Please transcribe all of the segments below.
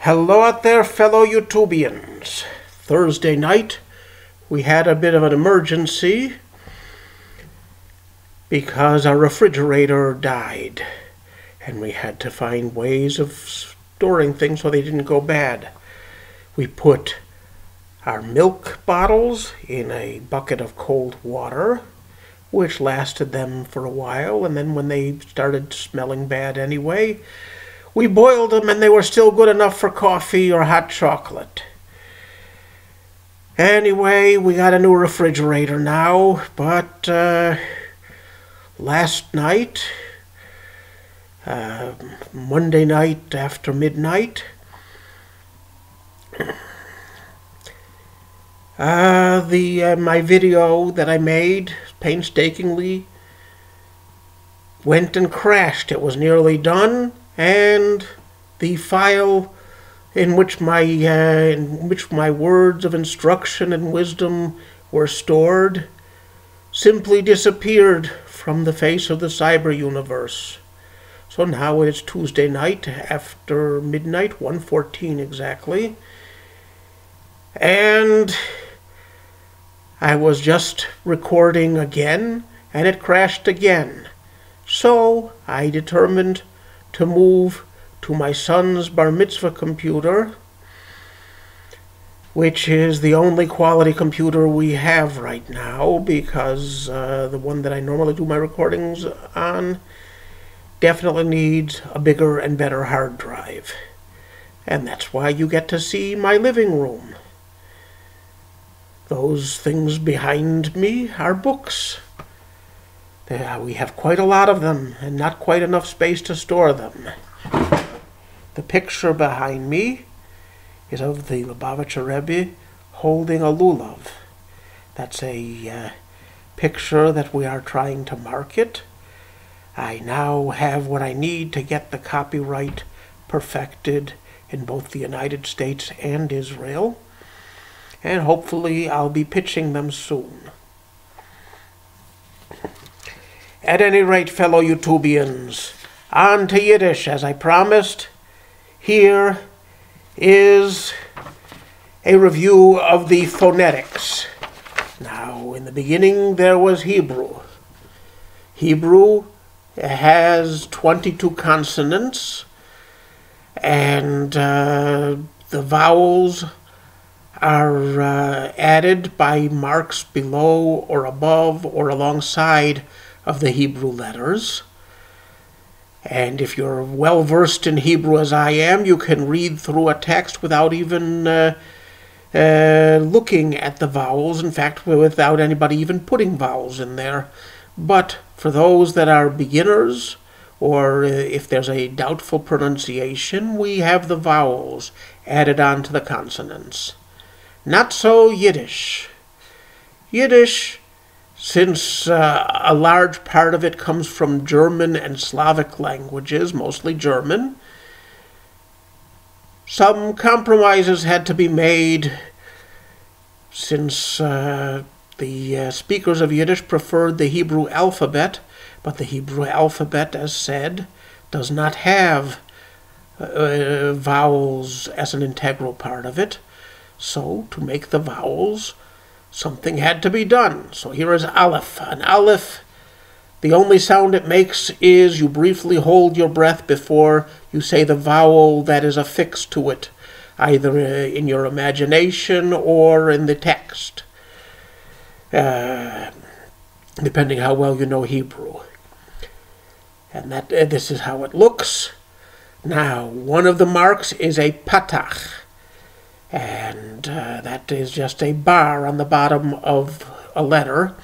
Hello out there, fellow YouTubians. Thursday night, we had a bit of an emergency because our refrigerator died, and we had to find ways of storing things so they didn't go bad. We put our milk bottles in a bucket of cold water, which lasted them for a while, and then when they started smelling bad anyway, we boiled them and they were still good enough for coffee or hot chocolate. Anyway, we got a new refrigerator now, but last night, Monday night after midnight, my video that I made painstakingly went and crashed. It was nearly done, and the file in which my words of instruction and wisdom were stored simply disappeared from the face of the cyber universe. So now it is Tuesday night after midnight, 1:14 exactly, and I was just recording again, and it crashed again. So I determined to move to my son's bar mitzvah computer, which is the only quality computer we have right now, because the one that I normally do my recordings on definitely needs a bigger and better hard drive. And that's why you get to see my living room. Those things behind me are books. We have quite a lot of them, and not quite enough space to store them. The picture behind me is of the Lubavitcher Rebbe holding a lulav. That's a picture that we are trying to market. I now have what I need to get the copyright perfected in both the United States and Israel, and hopefully I'll be pitching them soon. At any rate, fellow YouTubians, on to Yiddish, as I promised. Here is a review of the phonetics. Now, in the beginning, there was Hebrew. Hebrew has 22 consonants, and the vowels are added by marks below or above or alongside of the Hebrew letters. And if you're well versed in Hebrew as I am, you can read through a text without even looking at the vowels, in fact, without anybody even putting vowels in there. But for those that are beginners, or if there's a doubtful pronunciation, we have the vowels added on to the consonants. Not so Yiddish. Yiddish, since a large part of it comes from German and Slavic languages, mostly German, some compromises had to be made since the speakers of Yiddish preferred the Hebrew alphabet, but the Hebrew alphabet, as said, does not have vowels as an integral part of it. So, to make the vowels, something had to be done. So here is Aleph. An Aleph, the only sound it makes is you briefly hold your breath before you say the vowel that is affixed to it, either in your imagination or in the text, depending how well you know Hebrew. And this is how it looks. Now, one of the marks is a patach, and that is just a bar on the bottom of a letter,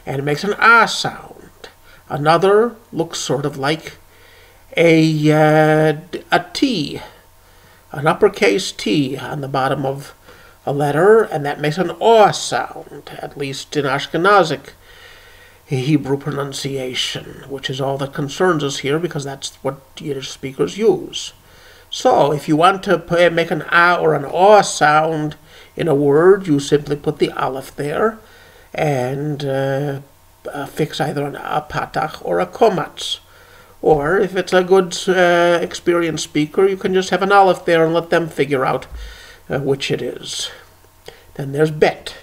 and it makes an ah sound. Another looks sort of like a T, an uppercase T on the bottom of a letter, and that makes an aw sound, at least in Ashkenazic Hebrew pronunciation, which is all that concerns us here, because that's what Yiddish speakers use. So, if you want to make an ah or an aw sound in a word, you simply put the aleph there and affix either an a patach or a komatz, Or if it's a good, experienced speaker, you can just have an aleph there and let them figure out which it is. Then there's bet.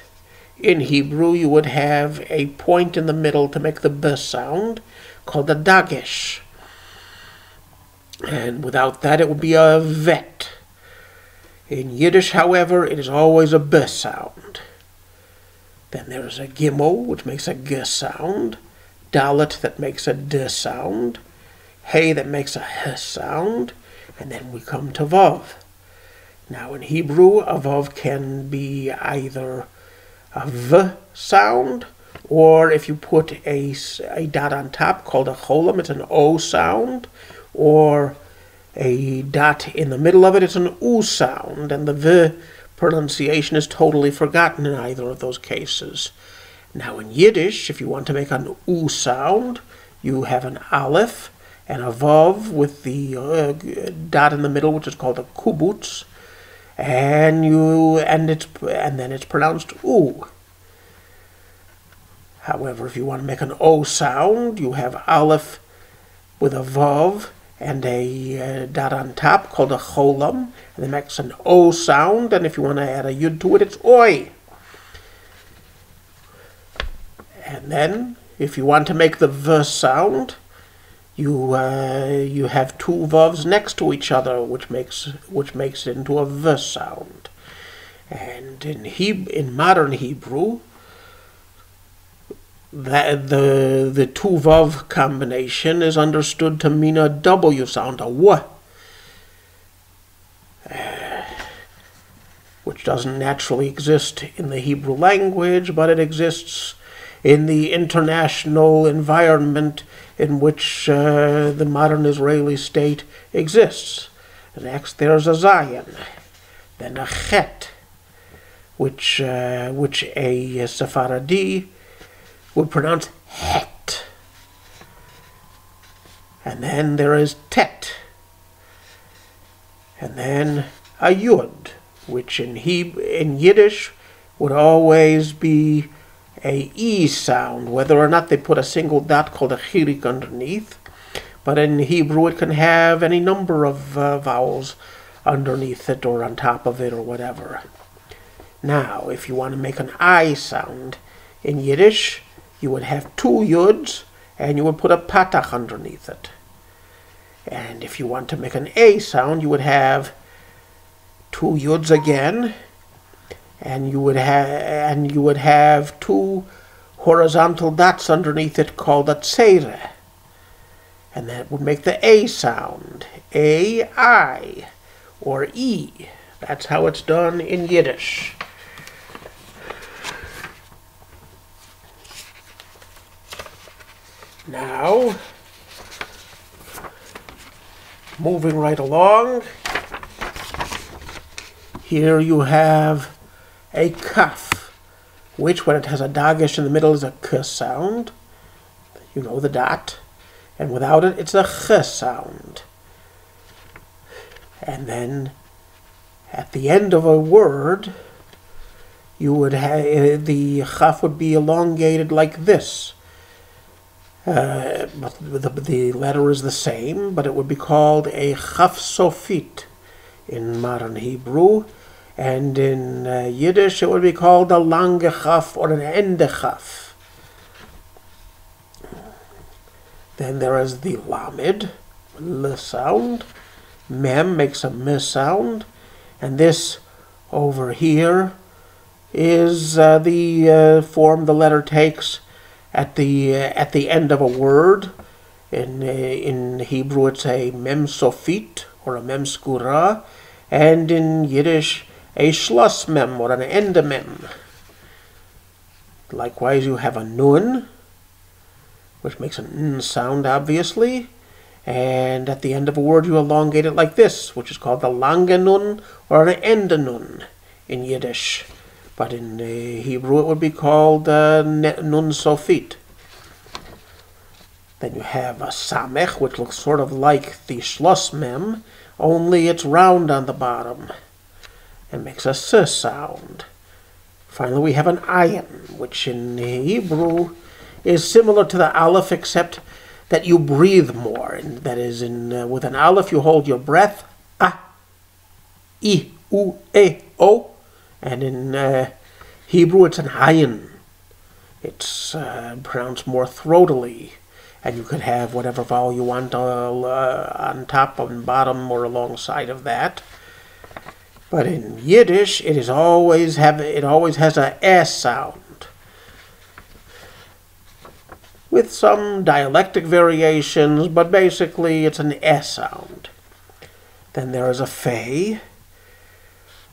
In Hebrew, you would have a point in the middle to make the b sound, called a dagesh. And without that, it would be a vet. In Yiddish, however, it is always a b sound. Then there's a gimel, which makes a g sound, dalet, that makes a d sound, hey, that makes a h sound, and then we come to vav. Now in Hebrew, a vav can be either a v sound, or if you put a dot on top called a cholam, it's an o sound, or a dot in the middle of it, it's an u sound, and the v pronunciation is totally forgotten in either of those cases. Now in Yiddish, if you want to make an u sound, you have an aleph and a vav with the dot in the middle, which is called a kubutz, and then it's pronounced u. However, if you want to make an o sound, you have aleph with a vav and a dot on top called a cholam, and it makes an o sound, and if you want to add a yud to it, it's oi. And then, if you want to make the v sound, you have two vavs next to each other, which makes it into a v sound. And in modern Hebrew, the two vav combination is understood to mean a w sound, a w, which doesn't naturally exist in the Hebrew language, but it exists in the international environment in which the modern Israeli state exists. Next, there's a zayin, then a chet, which a Sephardi would pronounce het. And then there is tet. And then a yud, which in Yiddish would always be a e sound, whether or not they put a single dot called a chirik underneath. But in Hebrew it can have any number of vowels underneath it or on top of it or whatever. Now, if you want to make an I sound in Yiddish, you would have two yuds, and you would put a patach underneath it. And if you want to make an A sound, you would have two yuds again, and you would have two horizontal dots underneath it called a tzere. And that would make the A sound, A-I, or E. That's how it's done in Yiddish. Now, moving right along, here you have a kaf, which when it has a dagesh in the middle is a k sound, you know, the dot, and without it it's a ch sound. And then at the end of a word, you would have the chaf would be elongated like this. But the letter is the same, but it would be called a chaf sofit in modern Hebrew, and in Yiddish it would be called a lange chaf or an ende chaf. Then there is the lamed, l sound. Mem makes a m sound, and this over here is the form the letter takes at the end of a word. In Hebrew it's a mem sofit or a mem skura, and in Yiddish a schloss mem or an ende mem. Likewise, you have a nun, which makes an n sound, obviously, and at the end of a word you elongate it like this, which is called the lange nun or an ende nun in Yiddish. But in Hebrew it would be called nun sofit. Then you have a samech, which looks sort of like the schloss mem, only it's round on the bottom and makes a s sound. Finally, we have an ayin, which in Hebrew is similar to the aleph, except that you breathe more. And that is, with an aleph, you hold your breath, ah, I, U, E, O. And in Hebrew, it's an ayin. It's pronounced more throatily. And you could have whatever vowel you want on top, on bottom, or alongside of that. But in Yiddish, it always has a S sound, with some dialectic variations, but basically it's an S sound. Then there is a fe,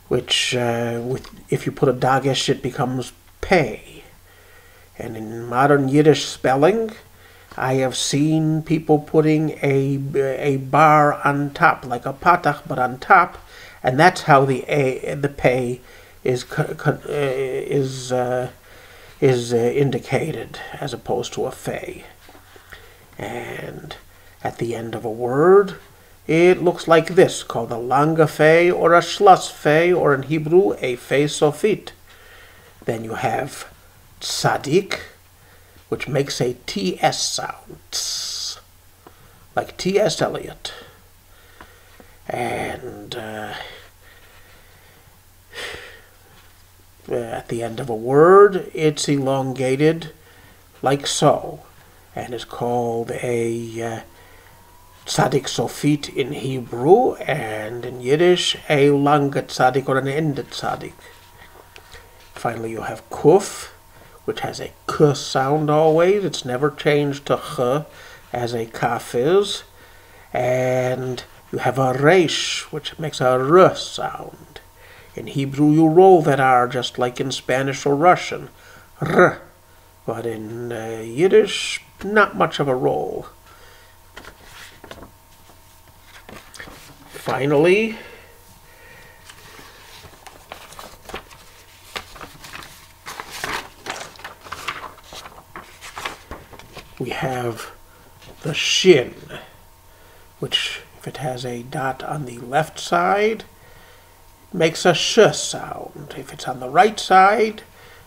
which, if you put a dagesh, it becomes pay. And in modern Yiddish spelling, I have seen people putting a bar on top, like a patach, but on top, and that's how the pay is indicated, as opposed to a fe. And at the end of a word, it looks like this, called a langa fe or a shlas fe, or in Hebrew, a fe sofit. Then you have tzadik, which makes a TS sound, tss, like T.S. Eliot. And at the end of a word, it's elongated like so, and is called a tzadik sofit in Hebrew, and in Yiddish, a langa tzadik or an ende tzadik. Finally, you have kuf, which has a k sound always. It's never changed to ch, as a kaf is. And you have a resh, which makes a r sound. In Hebrew, you roll that r, just like in Spanish or Russian, r. But in Yiddish, not much of a roll. Finally, we have the shin, which, if it has a dot on the left side, makes a sh sound. If it's on the right side,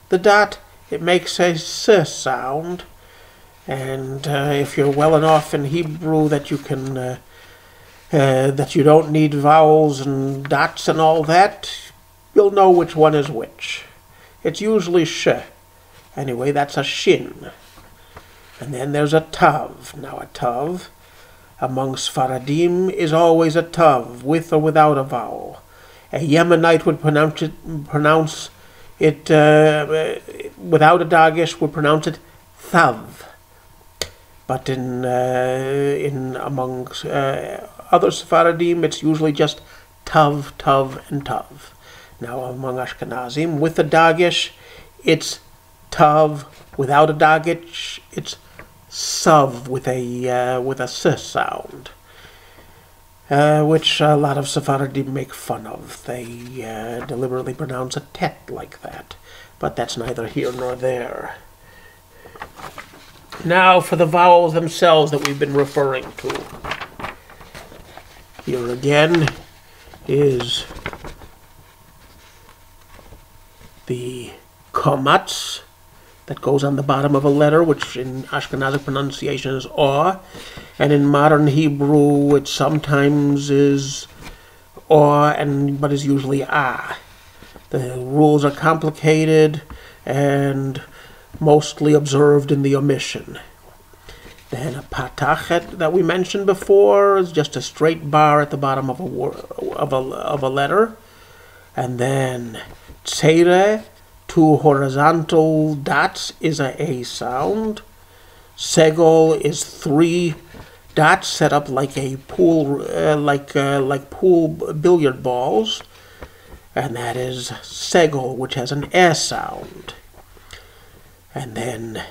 the dot, it makes a s sound. And if you're well enough in Hebrew that you can, that you don't need vowels and dots and all that, you'll know which one is which. It's usually sh. Anyway, that's a shin. And then there's a tav. Now a tav, among Sfaradim, is always a tav, with or without a vowel. A Yemenite would pronounce it without a dagesh, would pronounce it thav. But among other Sfaradim, it's usually just tav, tav, and tav. Now among Ashkenazim, with a dagesh, it's tav. Without a dagesh, it's sav with a s sound, which a lot of Sephardim make fun of. They deliberately pronounce a tet like that, but that's neither here nor there. Now for the vowels themselves that we've been referring to. Here again is the komatz that goes on the bottom of a letter, which in Ashkenazic pronunciation is aw, and in modern Hebrew it sometimes is aw, but is usually ah. The rules are complicated and mostly observed in the omission. Then a patach that we mentioned before is just a straight bar at the bottom of a letter, and then tzeire, two horizontal dots, is a sound. Segol is three dots set up like a pool, like pool billiard balls, and that is segol, which has an S sound. And then,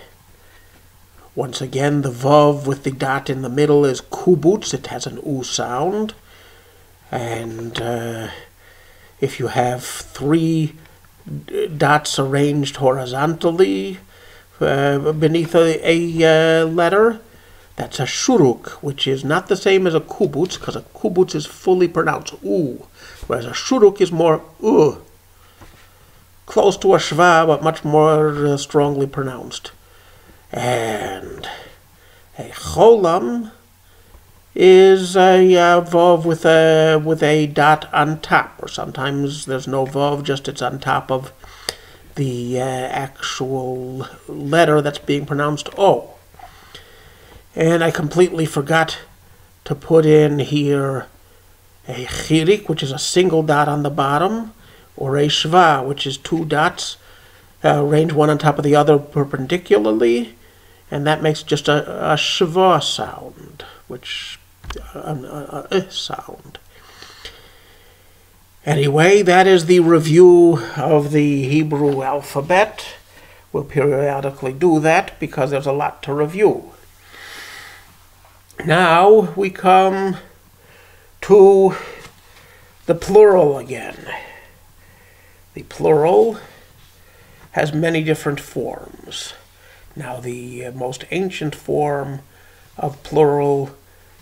once again, the vav with the dot in the middle is kubutz. It has an U sound. And if you have three dots arranged horizontally beneath a letter, that's a shuruk, which is not the same as a kubutz, because a kubutz is fully pronounced U, whereas a shuruk is more U. Close to a shva, but much more strongly pronounced. And A cholam is a vav with a dot on top, or sometimes there's no vav, just it's on top of the actual letter that's being pronounced O. And I completely forgot to put in here a chirik, which is a single dot on the bottom, or a shva, which is two dots, arranged one on top of the other perpendicularly, and that makes just a shva sound, which sound. Anyway, that is the review of the Hebrew alphabet. We'll periodically do that because there's a lot to review. Now we come to the plural again. The plural has many different forms. Now, the most ancient form of plural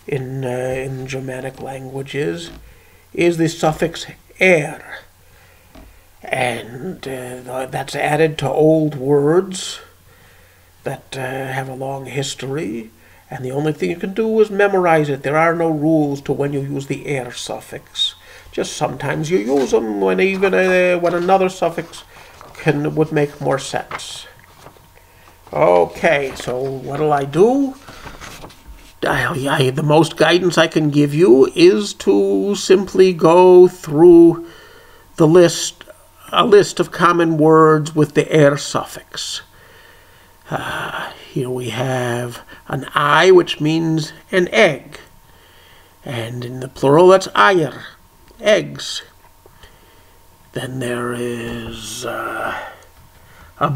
in Germanic languages is the suffix er, and that's added to old words that have a long history, and the only thing you can do is memorize it. There are no rules to when you use the er suffix. Just sometimes you use them when even when another suffix would make more sense. Okay, so what'll I do? The most guidance I can give you is to simply go through a list of common words with the er suffix. Here we have an I, which means an egg. And in the plural, that's ayer, eggs. Then there is a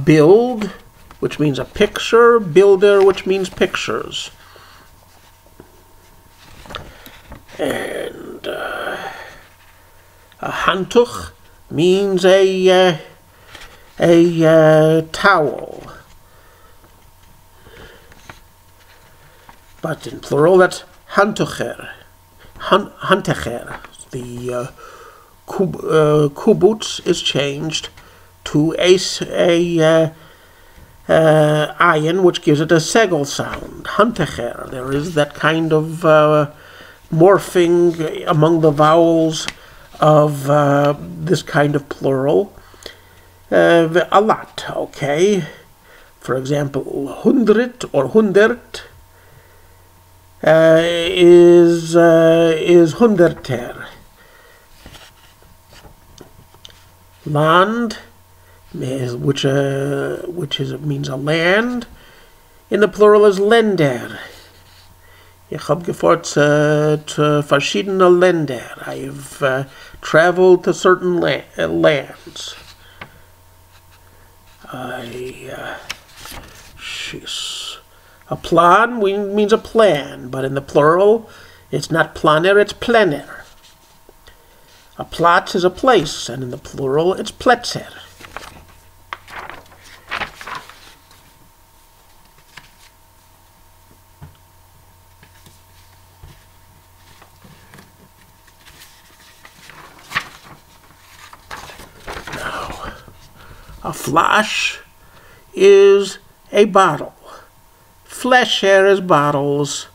bild, which means a picture, bilder, which means pictures. And a handtuch means a towel. But in plural, that's handtucher. Handtecher. The kubutz is changed to a ayin, which gives it a segel sound. Handtecher. There is that kind of morphing among the vowels of this kind of plural. A lot, okay? For example, hundert or hundert is hunderter. Land, which means a land, in the plural is Länder. Ich habe gefahren zu verschiedene Länder. I've traveled to certain lands. A plan means a plan, but in the plural, it's not planer, it's plener. A Platz is a place, and in the plural, it's Plätzer. Now, a flash is a bottle. Fläschchen is bottles.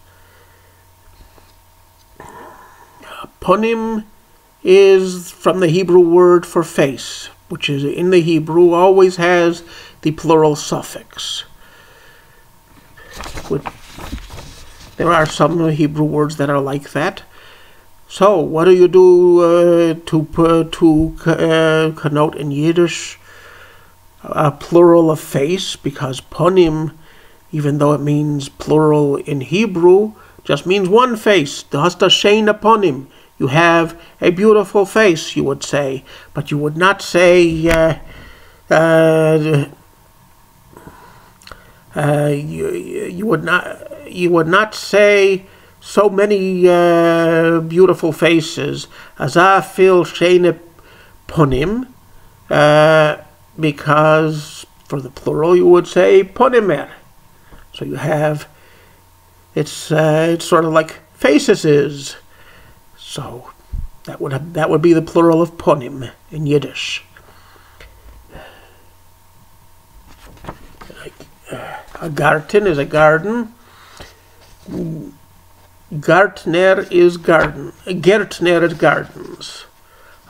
Ponim is from the Hebrew word for face, which is in the Hebrew always has the plural suffix. There are some Hebrew words that are like that. So what do you do to connote in Yiddish a plural of face? Because ponim, even though it means plural in Hebrew, just means one face. Du hast a schöne ponim. You have a beautiful face, you would say, but you would not say you would not say so many beautiful faces. Aza fil shene ponim, because for the plural you would say ponimer. So you have it's sort of like faces is. So that would be the plural of ponim in Yiddish. A garten is a garden. Gartner is garden. Gärtner is gardens.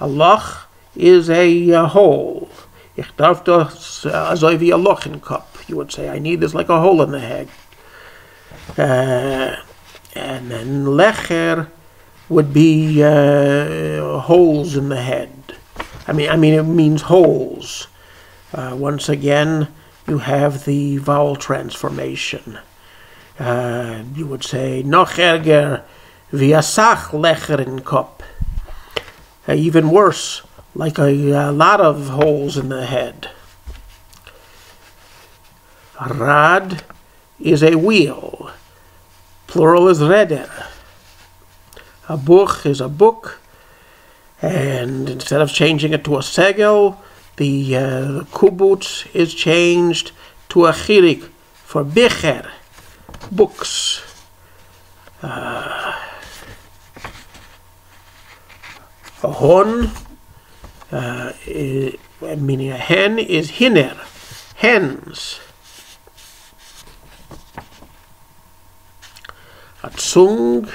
A loch is a hole. Ich darf das so wie a loch in Kopf. You would say, I need this like a hole in the head. And then lecher would be holes in the head. I mean, it means holes. Once again, you have the vowel transformation. You would say, noch ärger wie a sach lecher in Kopf. Even worse, like a lot of holes in the head. Rad is a wheel. Plural is reder. A buch is a book. And instead of changing it to a segel, the kubutz is changed to a chirik for bicher, books. A hon, meaning a hen, is hiner, hens. A tsung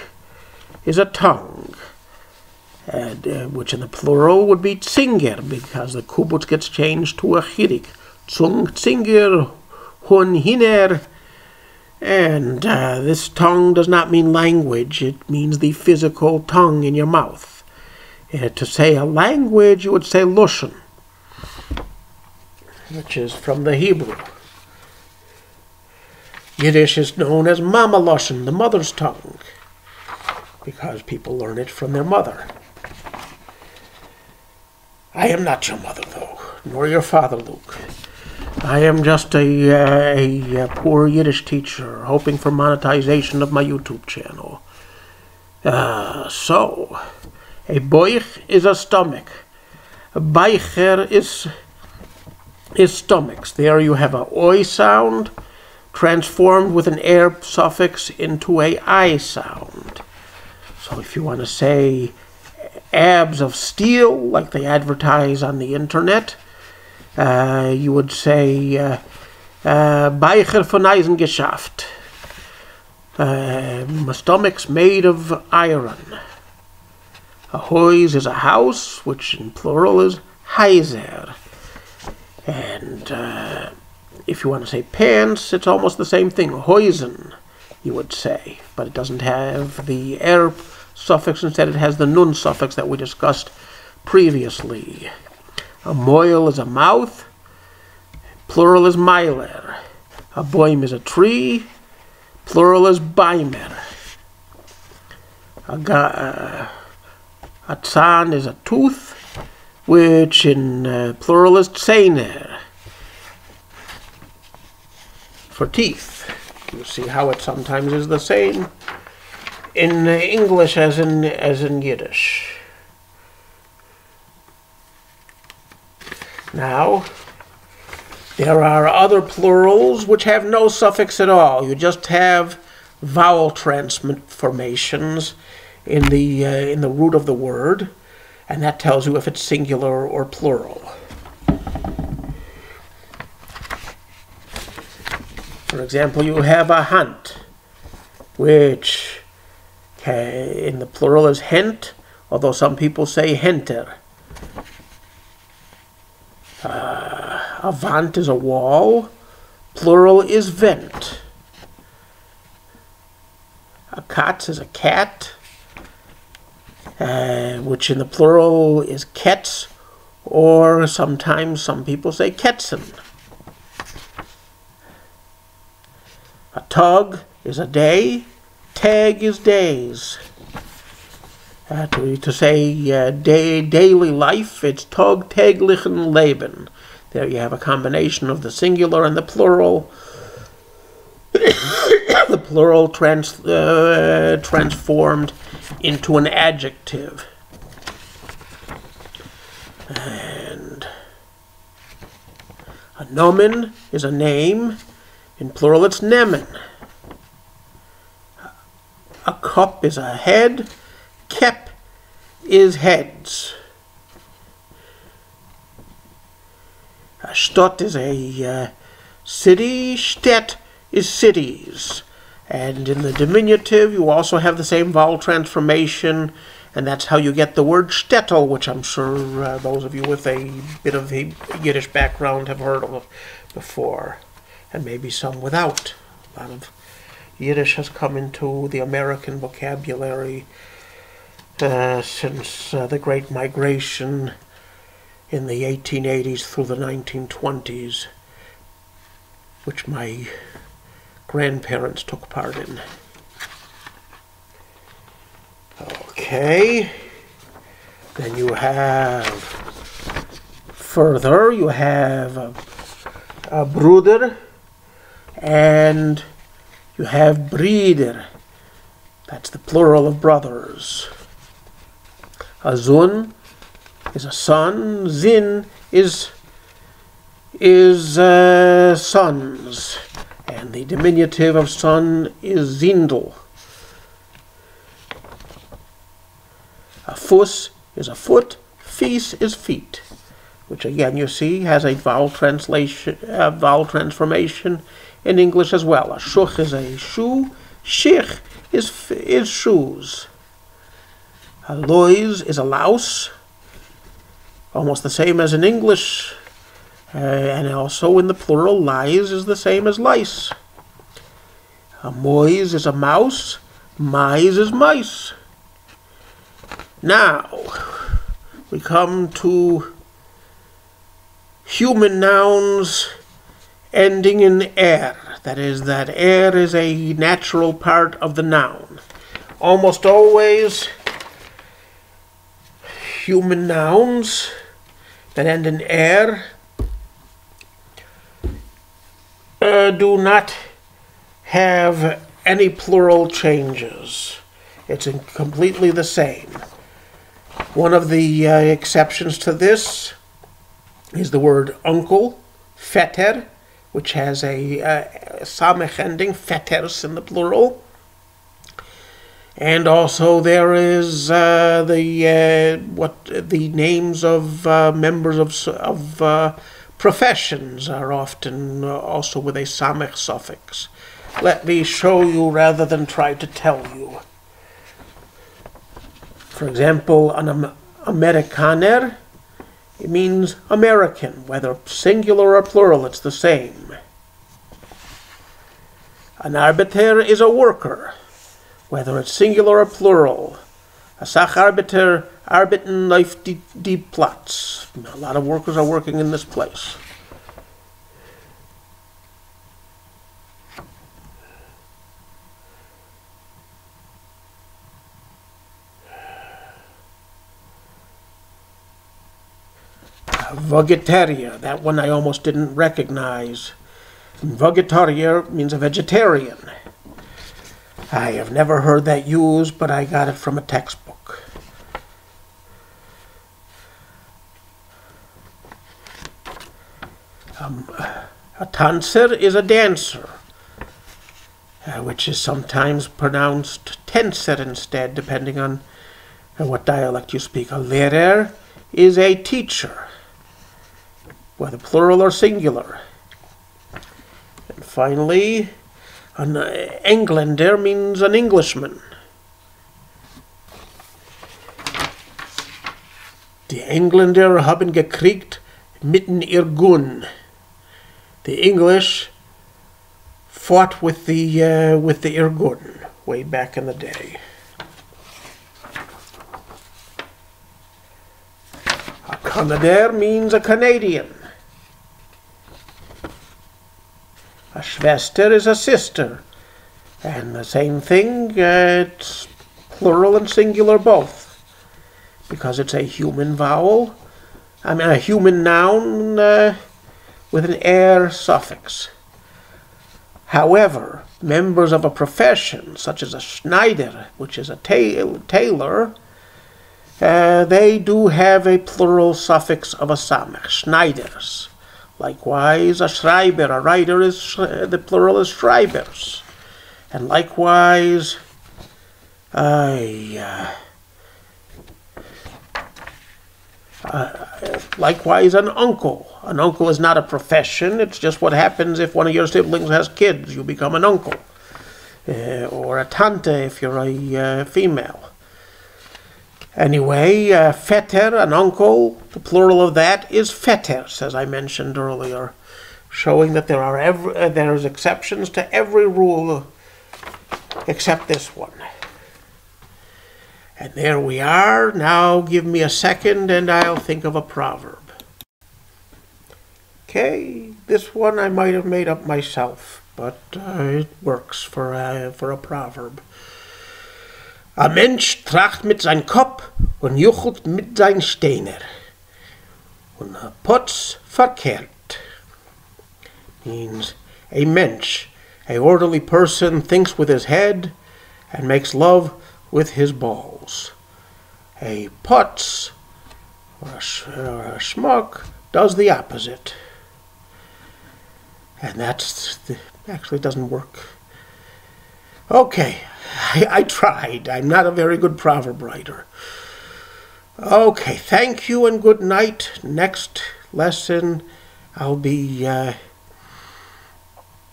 is a tongue, which in the plural would be tsinger, because the kubutz gets changed to a chirik. Tsung, tsinger, hun, hiner. And this tongue does not mean language, it means the physical tongue in your mouth. To say a language, you would say lushan, which is from the Hebrew. Yiddish is known as mama lushan, the mother's tongue, because people learn it from their mother. I am not your mother, though, nor your father, Luke. I am just a poor Yiddish teacher hoping for monetization of my YouTube channel. So, a boich is a stomach. A beicher is stomachs. There you have a oi sound transformed with an air suffix into a I sound. So if you want to say abs of steel, like they advertise on the internet, you would say Beicher von Eisengeschaft. Stomachs made of iron. A hois is a house, which in plural is heiser. And if you want to say pants, it's almost the same thing. Hoisen, you would say, but it doesn't have the er suffix. Instead, it has the nun suffix that we discussed previously. A moil is a mouth. Plural is meiler. A boim is a tree. Plural is baimer. A tzan is a tooth, which in plural is tzener, for teeth. You see how it sometimes is the same in English as in Yiddish. Now, there are other plurals which have no suffix at all. You just have vowel transformations in the root of the word, and that tells you if it's singular or plural. For example, you have a hunt, which in the plural is hent, although some people say henter. A vant is a wall. Plural is vent. A katz is a cat, which in the plural is ketz, or sometimes some people say ketzen. A tug is a day. Tag is days. To say daily life, it's tag, täglichen Leben. There you have a combination of the singular and the plural. The plural transformed into an adjective. And a nomen is a name. In plural, it's nemen. A cup is a head. Kep is heads. A stot is a city. Stet is cities. And in the diminutive, you also have the same vowel transformation, and that's how you get the word shtetl, which I'm sure those of you with a bit of a Yiddish background have heard of before, and maybe some without. A lot of Yiddish has come into the American vocabulary since the Great Migration in the 1880s through the 1920s, which my grandparents took part in. Okay, then you have further, you have a bruder, and you have brider. That's the plural of brothers. A zun is a son, zin is sons, and the diminutive of son is zindel. A fus is a foot, fees is feet, which again you see has a vowel transformation in English as well. A shuch is a shoe, shich is shoes. A lois is a louse, almost the same as in English, and also in the plural, lies is the same as lice. A mois is a mouse, mice is mice. Now, we come to human nouns ending in er. That is, that er is a natural part of the noun. Almost always, human nouns that end in er do not have any plural changes. It's completely the same. One of the exceptions to this is the word uncle, fetter, which has a samech ending, fetters in the plural. And also there is the names of members of professions are often also with a samech suffix. Let me show you rather than try to tell you. For example, an Amerikaner, it means American, whether singular or plural, it's the same. An Arbeiter is a worker, whether it's singular or plural. A Sacharbeiter arbeiten auf die Platz. A lot of workers are working in this place. Vegetarian, that one I almost didn't recognize. Vegetarian means a vegetarian. I have never heard that used, but I got it from a textbook. A tanzer is a dancer, which is sometimes pronounced tenser instead, depending on what dialect you speak. A lehrer is a teacher, whether plural or singular. And finally, an Engländer means an Englishman. Die Engländer haben gekriegt mitten ihr Gun. The English fought with the Irgun way back in the day. A Canadair means a Canadian. A Schwester is a sister, and the same thing, it's plural and singular both, because it's a human vowel, a human noun with an er suffix. However, members of a profession, such as a Schneider, which is a tailor, they do have a plural suffix of a samech, Schneiders. Likewise, a Schreiber, a writer, the plural is Schreibers. And likewise, likewise an uncle. An uncle is not a profession, it's just what happens if one of your siblings has kids. You become an uncle. or a tante if you're a female. Anyway, vetter, an uncle, the plural of that is vetters, as I mentioned earlier, showing that there's exceptions to every rule except this one. And there we are. Now give me a second and I'll think of a proverb. Okay, this one I might have made up myself, but it works for a proverb. A Mensch tracht mit sein Kopf und juchelt mit sein Steiner. Und a Putz verkehrt. Means a Mensch, a orderly person, thinks with his head and makes love with his balls. A Putz, or a schmuck, does the opposite. And actually doesn't work. Okay, I tried. I'm not a very good proverb writer. Okay, thank you and good night. Next lesson, I'll be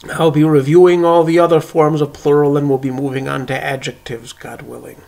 reviewing all the other forms of plural and we'll be moving on to adjectives, God willing.